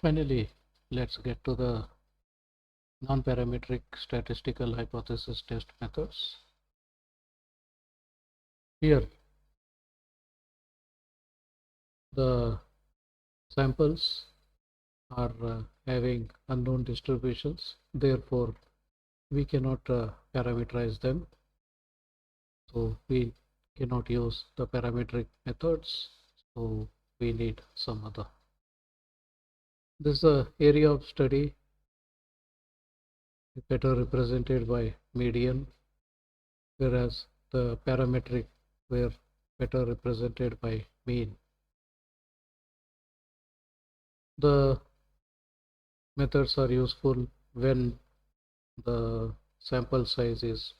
Finally, let's get to the non-parametric statistical hypothesis test methods. Here, the samples are having unknown distributions, therefore we cannot parameterize them, so we cannot use the parametric methods, so we need some other. This is a area of study better represented by median, whereas the parametric were better represented by mean. The methods are useful when the sample size is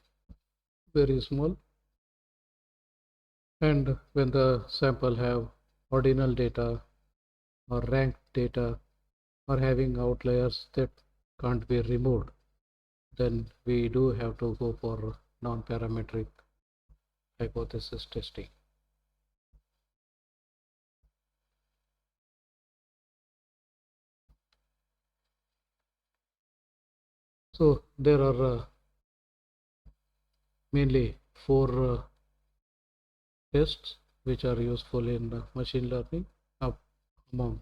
very small and when the sample have ordinal data or ranked data or having outliers that can't be removed, then we do have to go for non-parametric hypothesis testing. So there are mainly four tests which are useful in machine learning among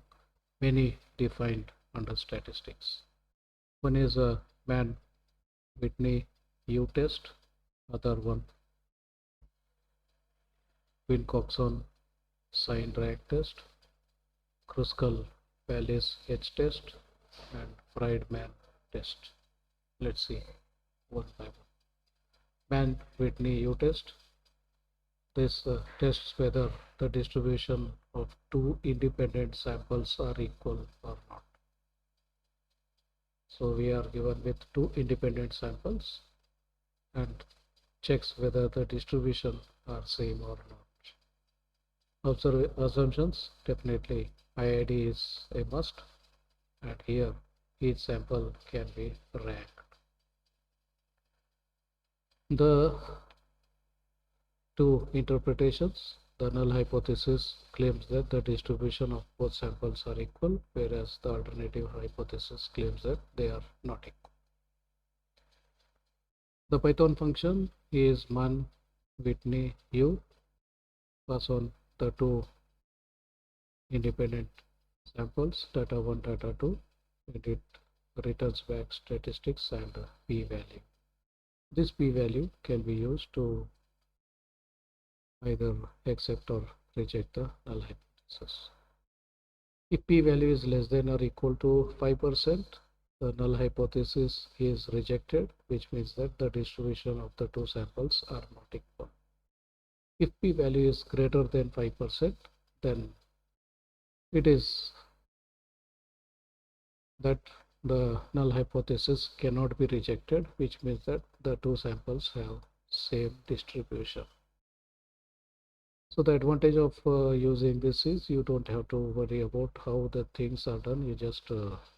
many defined under statistics. One is a Mann-Whitney U test, other one Wilcoxon Sign-Rank test, Kruskal-Wallis H test, and Friedman test. Let's see one by one. Mann-Whitney U test. This tests whether the distribution of two independent samples are equal or not. So we are given with two independent samples and checks whether the distribution are same or not. Assumptions, definitely IID is a must, and here each sample can be ranked. The two interpretations. The null hypothesis claims that the distribution of both samples are equal, whereas the alternative hypothesis claims that they are not equal. The Python function is Mann-Whitney U, pass on the two independent samples, data 1, data 2, and it returns back statistics and a p-value. This p-value can be used to either accept or reject the null hypothesis. If p-value is less than or equal to 5%, the null hypothesis is rejected, which means that the distribution of the two samples are not equal. If p-value is greater than 5%, then it is that the null hypothesis cannot be rejected, which means that the two samples have same distribution. So the advantage of using this is you don't have to worry about how the things are done. You just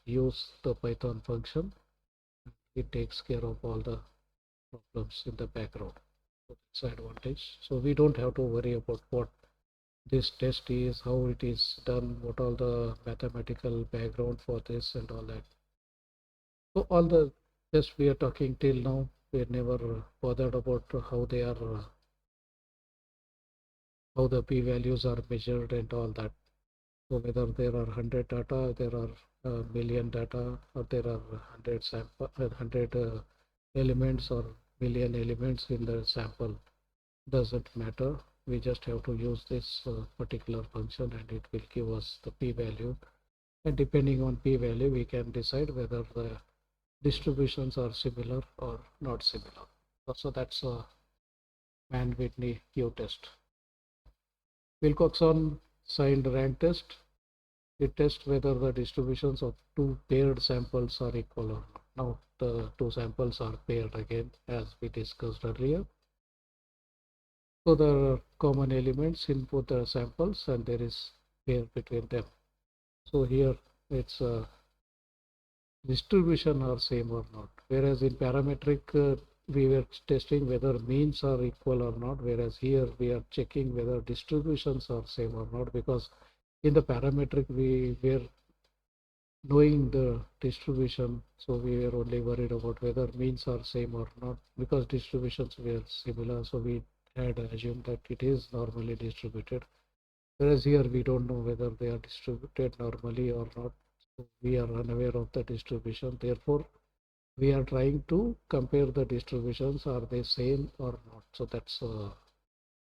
use the Python function. It takes care of all the problems in the background. So that's the advantage. So we don't have to worry about what this test is, how it is done, what all the mathematical background for this and all that. So all the tests we are talking till now, we never bothered about how they are how the p-values are measured and all that. So whether there are 100 data, there are a million data, or there are 100 elements or million elements in the sample, doesn't matter. We just have to use this particular function and it will give us the p-value, and depending on p-value we can decide whether the distributions are similar or not similar. So that's a Mann-Whitney U test. Wilcoxon signed rank test. It tests whether the distributions of two paired samples are equal or not. Now the two samples are paired again, as we discussed earlier. So there are common elements in both the samples and there is pair between them. So here it's distribution are same or not. Whereas in parametric we were testing whether means are equal or not, whereas here we are checking whether distributions are same or not, because in the parametric we were knowing the distribution, so we were only worried about whether means are same or not. Because distributions were similar, so we had assumed that it is normally distributed, whereas here we don't know whether they are distributed normally or not. So we are unaware of the distribution, therefore we are trying to compare the distributions, are they same or not. So that's a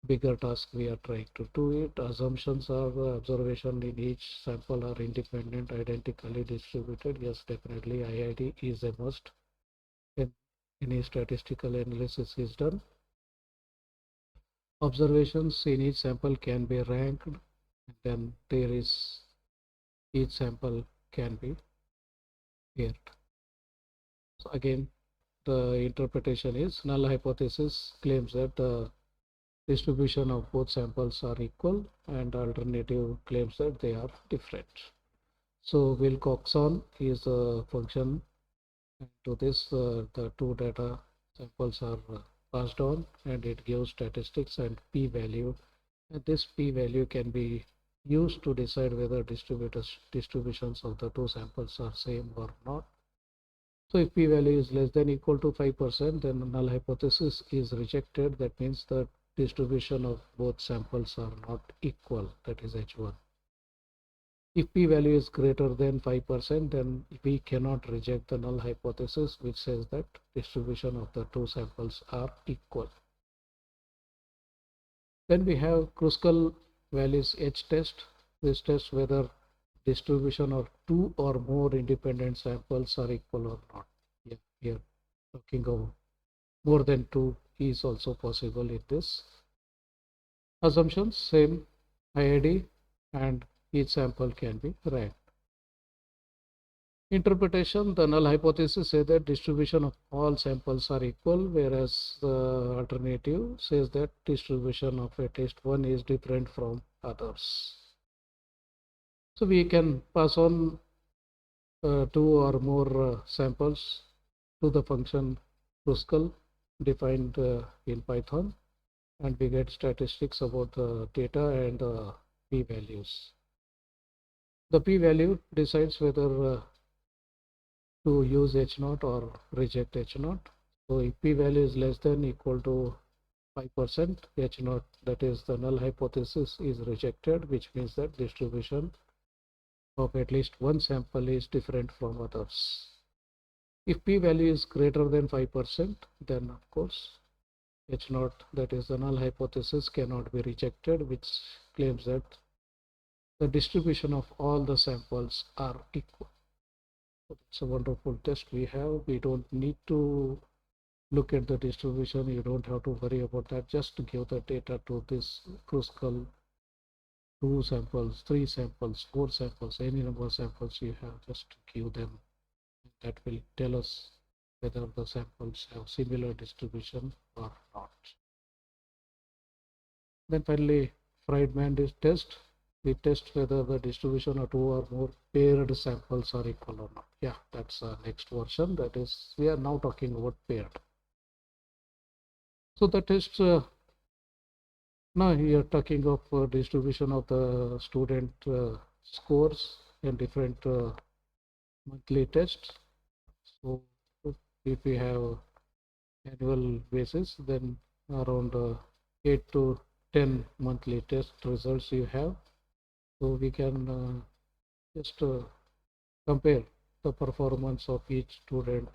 bigger task we are trying to do it. Assumptions are observation in each sample are independent, identically distributed. Yes, definitely IID is a must when any statistical analysis is done. Observations in each sample can be ranked, and then there is each sample can be paired. So again, the interpretation is null hypothesis claims that the distribution of both samples are equal, and alternative claims that they are different. So Wilcoxon is a function, and to this the two data samples are passed on, and it gives statistics and p-value, and this p-value can be used to decide whether distributions of the two samples are same or not. So if p-value is less than equal to 5%, then the null hypothesis is rejected. That means the distribution of both samples are not equal, that is H1. If p-value is greater than 5%, then we cannot reject the null hypothesis, which says that distribution of the two samples are equal. Then we have Kruskal Wallis H test. This tests whether distribution of two or more independent samples are equal or not. Yeah, here talking of more than two is also possible in this. Assumptions same, IID, and each sample can be ranked. Interpretation, the null hypothesis says that distribution of all samples are equal, whereas the alternative says that distribution of at least one is different from others. So we can pass on two or more samples to the function Kruskal defined in Python, and we get statistics about the data and the p-values. The p-value decides whether to use H0 or reject H0. So if p-value is less than equal to 5%, H0, that is the null hypothesis, is rejected, which means that distribution of at least one sample is different from others. If p-value is greater than 5%, then of course H0, that is the null hypothesis, cannot be rejected, which claims that the distribution of all the samples are equal. So it's a wonderful test we have. We don't need to look at the distribution. You don't have to worry about that. Just give the data to this Kruskal, 2 samples, 3 samples, 4 samples, any number of samples you have, just give them. That will tell us whether the samples have similar distribution or not. Then finally, Friedman test. We test whether the distribution of two or more paired samples are equal or not. Yeah, that's the next version. That is, we are now talking about paired. So the test, now we are talking of distribution of the student scores in different monthly tests. So if we have annual basis, then around 8 to 10 monthly test results you have. So we can just compare the performance of each student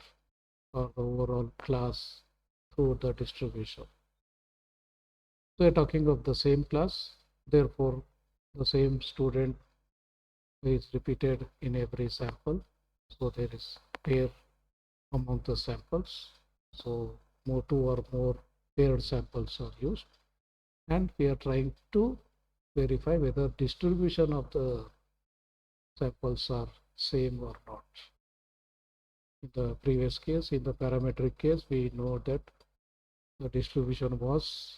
or the overall class through the distribution. So we are talking of the same class, therefore the same student is repeated in every sample. So there is pair among the samples. So more two or more paired samples are used, and we are trying to verify whether distribution of the samples are same or not. In the previous case, in the parametric case, we know that the distribution was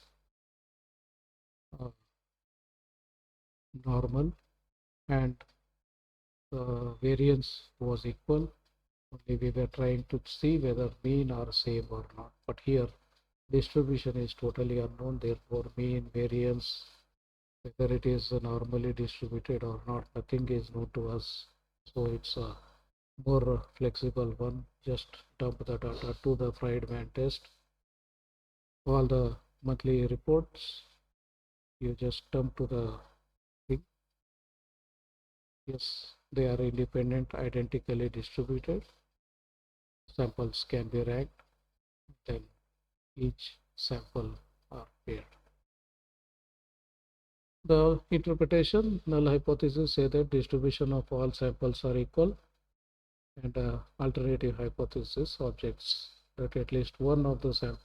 normal and the variance was equal. Only we were trying to see whether mean are same or not. But here distribution is totally unknown, therefore mean, variance, whether it is normally distributed or not, nothing is known to us. So it's more flexible one. Just dump the data to the Friedman test. All the monthly reports, you just dump to the thing. Yes, they are independent, identically distributed. Samples can be ranked, then each sample are paired. The interpretation, null hypothesis say that distribution of all samples are equal, and alternative hypothesis objects that at least one of the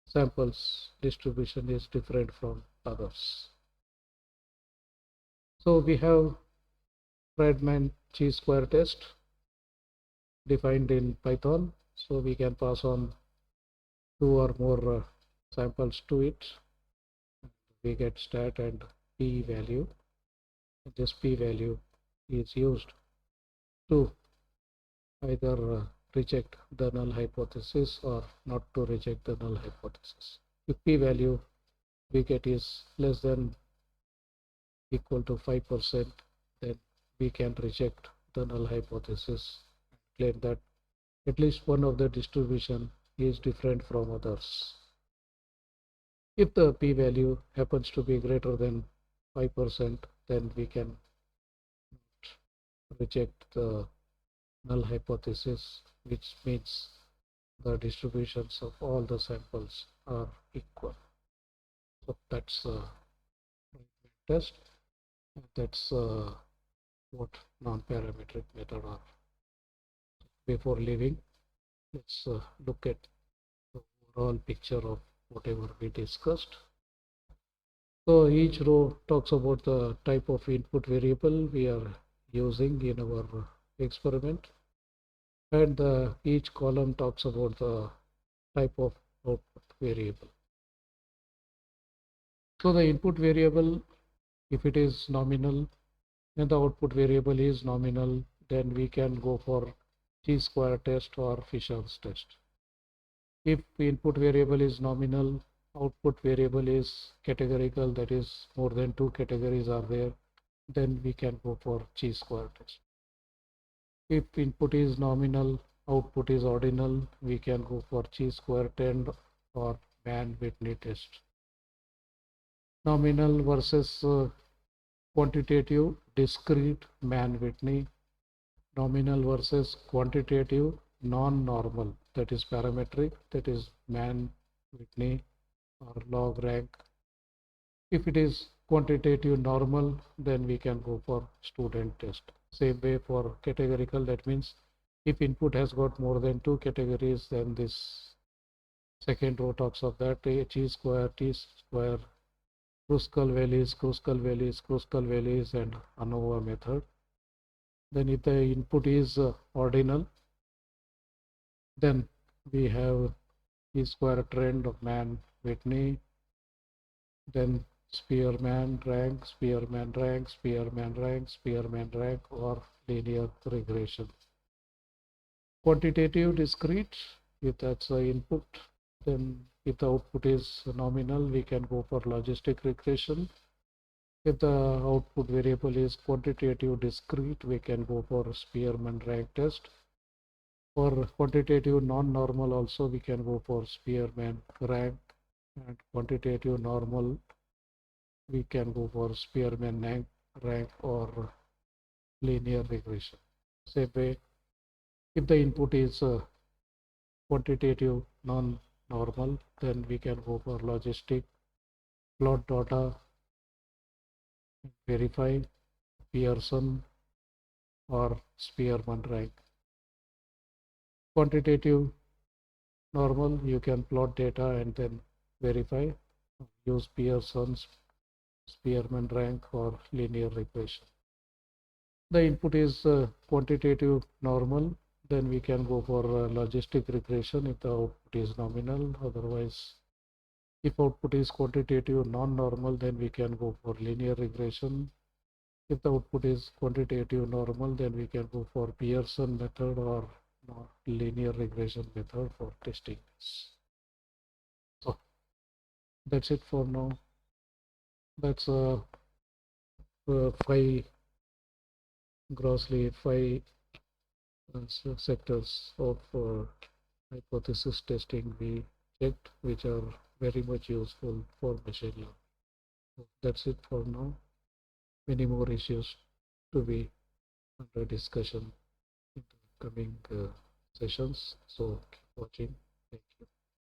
samples distribution is different from others. So we have Friedman chi-square test defined in Python. So we can pass on two or more samples to it. We get stat and p value. This p value is used to either reject the null hypothesis or not to reject the null hypothesis. If p value we get is less than equal to 5%, then we can reject the null hypothesis and claim that at least one of the distribution is different from others. If the p value happens to be greater than 5%, then we can reject the null hypothesis, which means the distributions of all the samples are equal. So that's a test. That's what non-parametric method are. Before leaving, let's look at the overall picture of whatever we discussed. So each row talks about the type of input variable we are using in our experiment, and each column talks about the type of output variable. So the input variable, if it is nominal and the output variable is nominal, then we can go for chi-square test or Fisher's test. If input variable is nominal, output variable is categorical, that is more than two categories are there, then we can go for chi-square test. If input is nominal, output is ordinal, we can go for chi-square test or Mann-Whitney test. Nominal versus quantitative discrete Mann-Whitney, nominal versus quantitative non-normal, that is parametric, that is Mann-Whitney or log rank. If it is quantitative normal, then we can go for student test. Same way for categorical, that means if input has got more than two categories, then this second row talks of that chi-square, t-square, Kruskal values, Kruskal values, Kruskal values, and ANOVA method. Then if the input is ordinal, then we have t-square trend of Mann-Whitney, then Spearman rank, Spearman rank, Spearman rank, Spearman rank, or linear regression. Quantitative discrete, if that's the input, then if the output is nominal, we can go for logistic regression. If the output variable is quantitative discrete, we can go for Spearman rank test. For quantitative non-normal also, we can go for Spearman rank, and quantitative normal, we can go for Spearman rank or linear regression. Same way, if the input is quantitative non-normal, then we can go for logistic, plot data, verify, Pearson, or Spearman rank. Quantitative normal, you can plot data and then verify, use Pearson's, Spearman rank, or linear regression. The input is quantitative normal, then we can go for logistic regression if the output is nominal. Otherwise, if output is quantitative non-normal, then we can go for linear regression. If the output is quantitative normal, then we can go for Pearson method or linear regression method for testing this. So that's it for now. That's five sectors of hypothesis testing we checked, which are very much useful for machine learning. So that's it for now. Many more issues to be under discussion in the coming sessions. So keep watching.